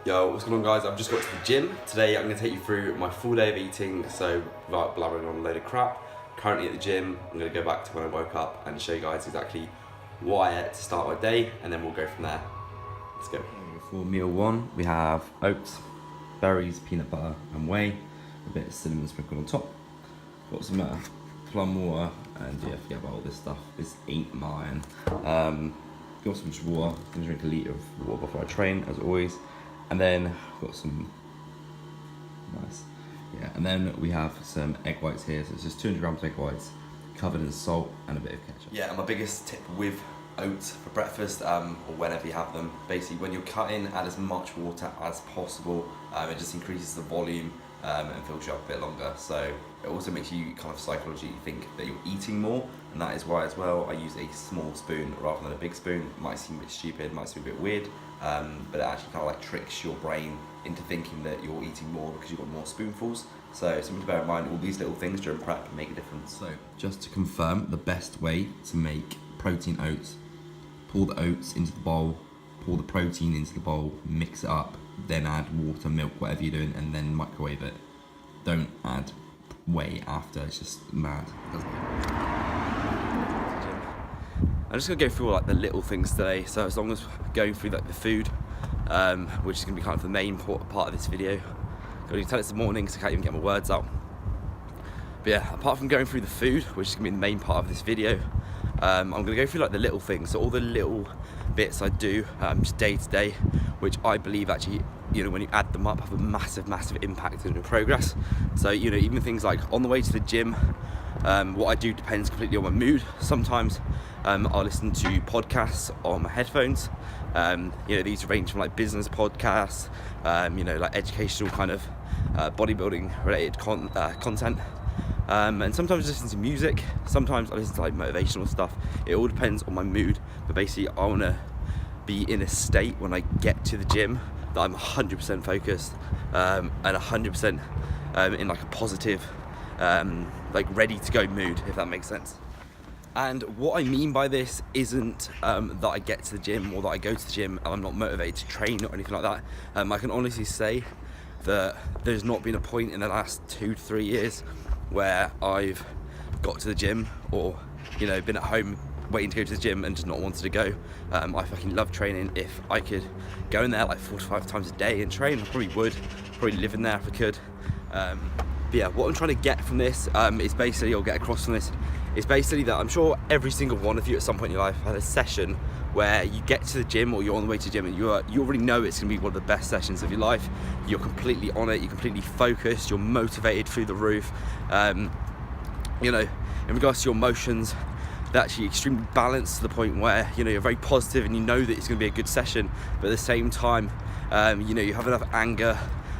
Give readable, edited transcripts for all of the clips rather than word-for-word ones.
Yo, what's going on guys? I've just got to the gym. Today I'm going to take you through my full day of eating, so without blabbering on a load of crap. Currently at the gym, I'm going to go back to when I woke up and show you guys exactly what I ate to start my day, and then we'll go from there. Let's go. For meal one, we have oats, berries, peanut butter and whey, a bit of cinnamon sprinkled on top. Got some plum water, and yeah, forget about all this stuff. This ain't mine. Got some water. I'm going to drink a litre of water before I train, as always. And then got some, nice, yeah, and then we have some egg whites here. So it's just 200 grams of egg whites, covered in salt and a bit of ketchup. Yeah, and my biggest tip with oats for breakfast, or whenever you have them, basically when you're cutting, add as much water as possible. It just increases the volume and fills you up a bit longer. So it also makes you kind of psychologically think that you're eating more, and that is why as well I use a small spoon rather than a big spoon. It might seem a bit stupid, might seem a bit weird, but it actually kind of like tricks your brain into thinking that you're eating more because you've got more spoonfuls. So something to bear in mind, all these little things during prep make a difference. So just to confirm, the best way to make protein oats: pour the oats into the bowl, pour the protein into the bowl, mix it up, then add water, milk, whatever you're doing, and then microwave it. Don't add whey after, it's just mad. I'm just gonna go through all like the little things today. So as long as going through like the food, which is gonna be kind of the main part of this video. Got to tell it's the morning because I can't even get my words out. But yeah, apart from going through the food, which is gonna be the main part of this video, I'm gonna go through like the little things. So all the little bits I do just day to day, which I believe actually, you know, when you add them up, have a massive impact on your progress. So, you know, even things like on the way to the gym, what I do depends completely on my mood. Sometimes I'll listen to podcasts on my headphones. You know, these range from like business podcasts, you know, like educational kind of bodybuilding related content. And sometimes I listen to music, sometimes I listen to like motivational stuff. It all depends on my mood, but basically I want to be in a state when I get to the gym that I'm 100% focused and 100% in like a positive, like ready to go mood, if that makes sense. And what I mean by this isn't that I get to the gym or that I go to the gym and I'm not motivated to train or anything like that. I can honestly say that there's not been a point in the last 2 to 3 years where I've got to the gym or, you know, been at home waiting to go to the gym and just not wanted to go. I fucking love training. If I could go in there like 4 to 5 times a day and train, I probably would. Probably live in there if I could. But yeah, what I'm trying to get from this is basically, or get across from this, is basically that I'm sure every single one of you at some point in your life had a session where you get to the gym or you're on the way to the gym and you already know it's going to be one of the best sessions of your life. You're completely on it, you're completely focused, you're motivated through the roof. You know, in regards to your emotions, they're actually extremely balanced to the point where, you know, you're very positive and you know that it's going to be a good session, but at the same time, you know, you have enough anger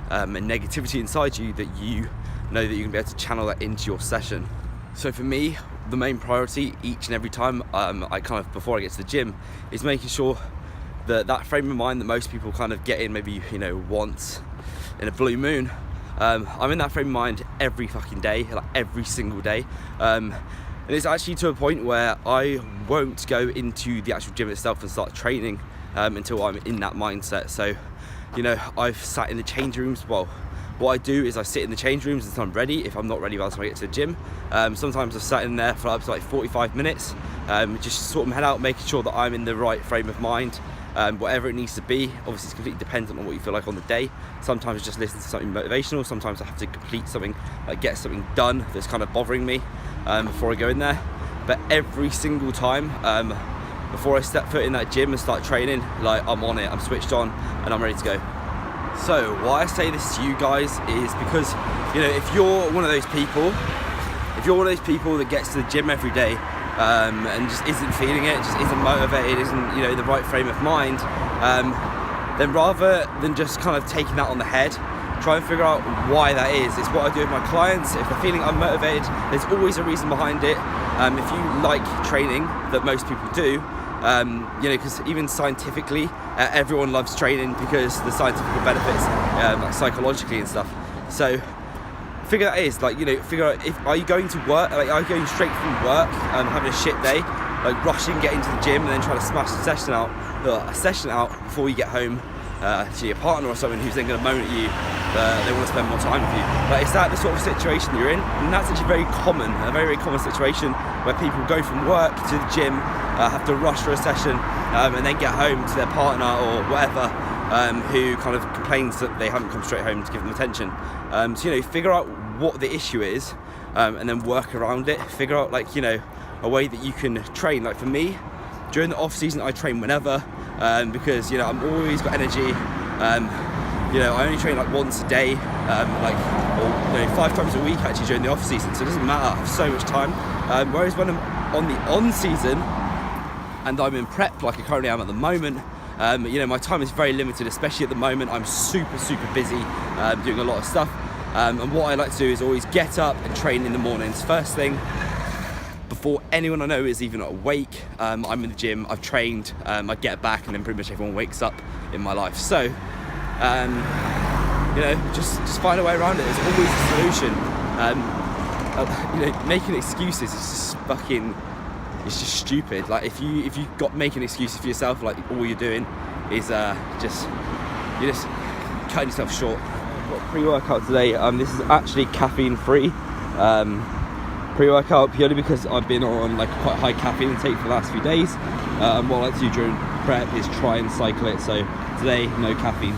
and negativity inside you that you know that you're going to be able to channel that into your session. So for me, the main priority each and every time I kind of, before I get to the gym, is making sure that that frame of mind that most people kind of get in maybe, you know, once in a blue moon, I'm in that frame of mind every fucking day, like every single day. And it's actually to a point where I won't go into the actual gym itself and start training until I'm in that mindset. So, you know, I've sat in the change rooms. Well, what I do is I sit in the change rooms until I'm ready. If I'm not ready by the time I get to the gym, sometimes I've sat in there for up to like 45 minutes, just sort my head out, making sure that I'm in the right frame of mind, whatever it needs to be. Obviously it's completely dependent on what you feel like on the day. Sometimes I just listen to something motivational, sometimes I have to complete something, like get something done that's kind of bothering me before I go in there. But every single time before I step foot in that gym and start training, like I'm on it, I'm switched on and I'm ready to go. So why I say this to you guys is because, you know, if you're one of those people that gets to the gym every day and just isn't feeling it, just isn't motivated, isn't, you know, in the right frame of mind, then rather than just kind of taking that on the head, try and figure out why that is. It's what I do with my clients. If they're feeling unmotivated, there's always a reason behind it. If you like training, that most people do, you know, because even scientifically, everyone loves training because the scientific benefits, like psychologically and stuff. So figure that is, like, you know, figure out, are you going to work, like, are you going straight from work and having a shit day, like rushing, getting to the gym and then trying to smash a session out before you get home, to your partner or someone who's then going to moan at you that they want to spend more time with you. But is that the sort of situation you're in? And that's actually very common, a very, very common situation where people go from work to the gym, have to rush for a session, and then get home to their partner or whatever, who kind of complains that they haven't come straight home to give them attention. So, you know, figure out what the issue is, and then work around it. Figure out, like, you know, a way that you can train. Like for me, during the off season, I train whenever, because, you know, I'm always got energy. You know, I only train like once a day, like, or, you know, 5 times a week actually during the off season. So it doesn't matter, I have so much time. Whereas when I'm on the on season and I'm in prep, like I currently am at the moment, you know, my time is very limited, especially at the moment. I'm super, super busy, doing a lot of stuff. And what I like to do is always get up and train in the mornings. First thing, before anyone I know is even awake, I'm in the gym, I've trained, I get back, and then pretty much everyone wakes up in my life. So, you know, just find a way around it. There's always a solution. You know, making excuses is just fucking, it's just stupid. Like if you making excuses for yourself, like all you're doing is you're just cutting yourself short. I've got pre-workout today. This is actually caffeine free. Pre-workout purely because I've been on like quite high caffeine intake for the last few days. What I like to do during prep is try and cycle it. So today, no caffeine.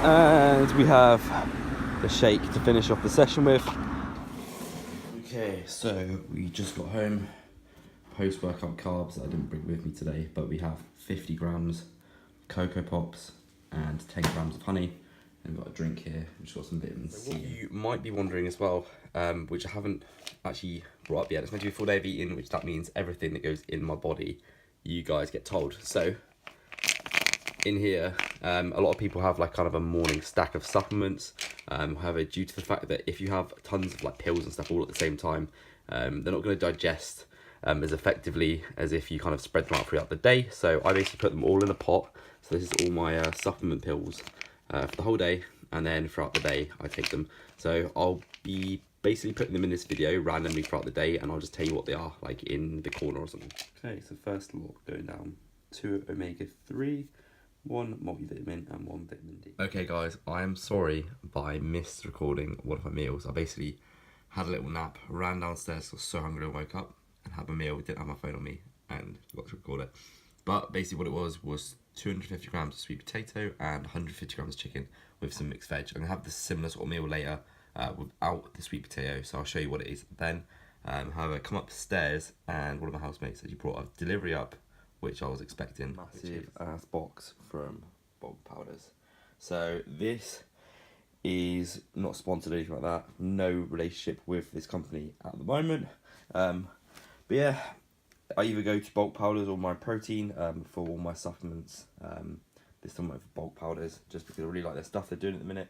And we have the shake to finish off the session with. Okay, so we just got home. Post-workout carbs that I didn't bring with me today, but we have 50 grams Cocoa Pops and 10 grams of honey. And we've got a drink here, which got some vitamin C. What you might be wondering as well, which I haven't actually brought up yet, it's meant to be a full day of eating, which that means everything that goes in my body, you guys get told. So in here, a lot of people have like kind of a morning stack of supplements. However, due to the fact that if you have tons of like pills and stuff all at the same time, they're not going to digest as effectively as if you kind of spread them out throughout the day. So I basically put them all in a pot. So this is all my supplement pills for the whole day, and then throughout the day I take them. So I'll be basically putting them in this video randomly throughout the day, and I'll just tell you what they are, like in the corner or something. Okay, so first lot going down, 2 omega-3, 1 multivitamin and 1 vitamin D. Okay guys, I am sorry, but I missed recording one of my meals. I basically had a little nap, ran downstairs, got so hungry and woke up and had my meal, didn't have my phone on me and forgot to record it. But basically what it was 250 grams of sweet potato and 150 grams of chicken with some mixed veg. I'm gonna have this similar sort of meal later without the sweet potato, so I'll show you what it is then. However, I come upstairs and one of my housemates actually brought a delivery up, which I was expecting. Massive ass box from bulk powders. So this is not sponsored or anything like that. No relationship with this company at the moment. But yeah, I either go to bulk powders or my protein for all my supplements. This time I went for bulk powders just because I really like their stuff they're doing at the minute.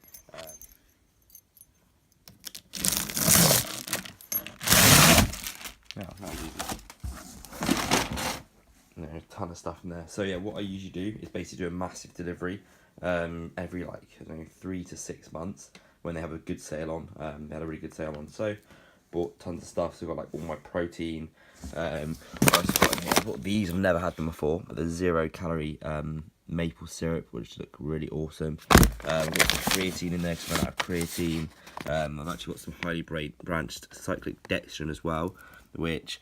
Yeah, that was easy. There's a ton of stuff in there. So yeah, what I usually do is basically do a massive delivery every like, I don't know, 3 to 6 months when they have a good sale on. They had a really good sale on, so bought tons of stuff. So I've got like all my protein. I bought these. I've never had them before. But the 0 calorie maple syrup, which look really awesome. I've got some creatine in there because I ran out of creatine. I've actually got some highly branched cyclic dextrin as well, which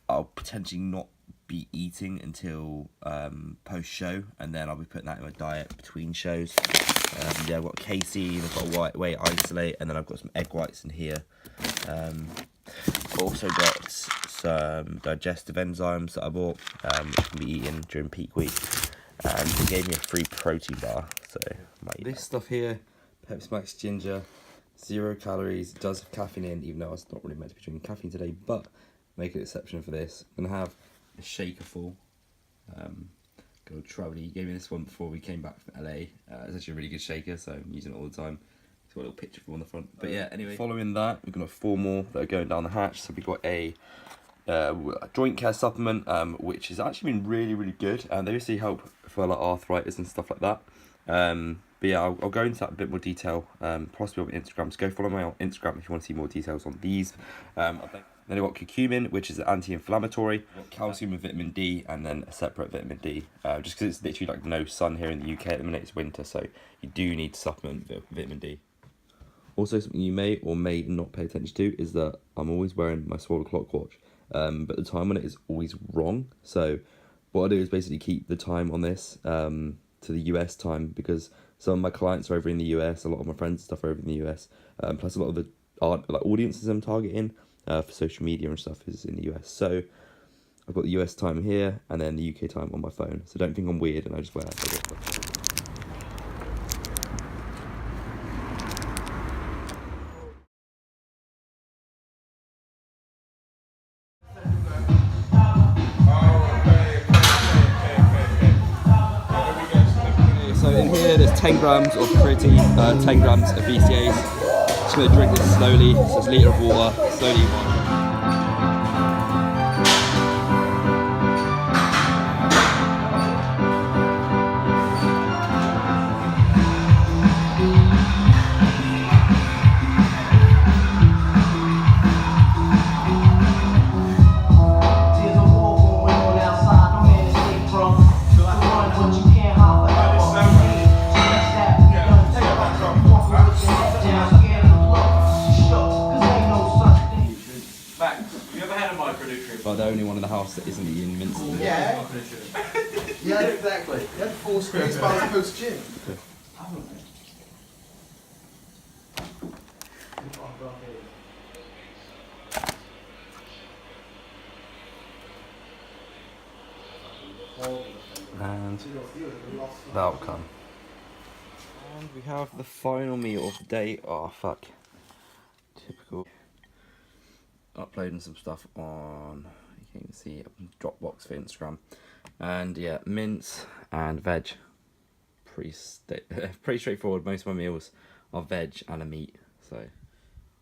I'll potentially not be eating until post show, and then I'll be putting that in my diet between shows. Yeah, I've got casein, I've got white whey isolate, and then I've got some egg whites in here. I've also got some digestive enzymes that I bought, which can be eaten during peak week. They gave me a free protein bar, so I might eat this stuff here. Pepsi Max Ginger, 0 calories. It does have caffeine in, even though I was not really meant to be drinking caffeine today, but make an exception for this. I'm gonna have a shaker full. Go travel. He gave me this one before we came back from LA. It's actually a really good shaker, so I'm using it all the time. It's got a little picture from on the front. But yeah, anyway, following that, we've got 4 more that are going down the hatch. So we've got a joint care supplement, which has actually been really good, and they basically help for like arthritis and stuff like that. But yeah, I'll go into that in a bit more detail, possibly on Instagram. So go follow me on Instagram if you want to see more details on these. Then I've got curcumin, which is anti-inflammatory, calcium and vitamin D, and then a separate vitamin D. Just because it's literally like no sun here in the UK at the minute, it's winter, so you do need to supplement vitamin D. Also, something you may or may not pay attention to is that I'm always wearing my Swole O'clock watch, but the time on it is always wrong. So what I do is basically keep the time on this to the US time, because some of my clients are over in the US, a lot of my friends and stuff are over in the US, plus a lot of the audiences I'm targeting for social media and stuff is in the US. So I've got the US time here and then the UK time on my phone. So don't think I'm weird and I just wear it. So in here there's 10 grams of protein, 10 grams of BCAAs. Just going to drink this slowly, so it's a litre of water, slowly. But the only one in the house that isn't eating mince. Yeah. Yeah, exactly. You had 4 screens by the post gym. And the outcome. And we have the final meal of the day. Oh fuck. Typical. Uploading some stuff on, you can see, Dropbox for Instagram. And yeah, mince and veg. Pretty straightforward. Most of my meals are veg and a meat. So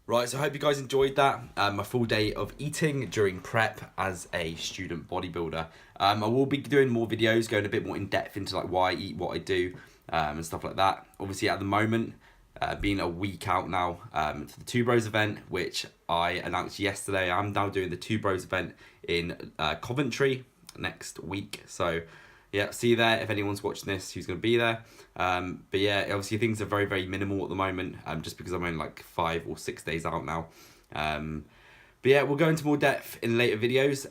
right, so I hope you guys enjoyed that. My full day of eating during prep as a student bodybuilder. I will be doing more videos, going a bit more in depth into like why I eat, what I do, and stuff like that. Obviously at the moment, being a week out now to the Two Bros event, which I announced yesterday. I'm now doing the Two Bros event in Coventry next week. So yeah, see you there if anyone's watching this who's going to be there. But yeah, obviously things are very minimal at the moment, just because I'm only like 5 or 6 days out now. But yeah, we'll go into more depth in later videos,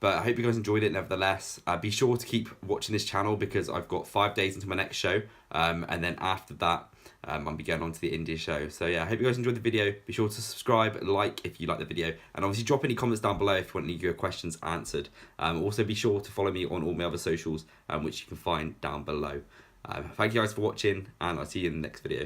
but I hope you guys enjoyed it nevertheless. Be sure to keep watching this channel because I've got 5 days into my next show, and then after that I'll be going on to the India show. So yeah, I hope you guys enjoyed the video. Be sure to subscribe, like if you like the video, and obviously drop any comments down below if you want any of your questions answered. Also be sure to follow me on all my other socials, which you can find down below. Thank you guys for watching, and I'll see you in the next video.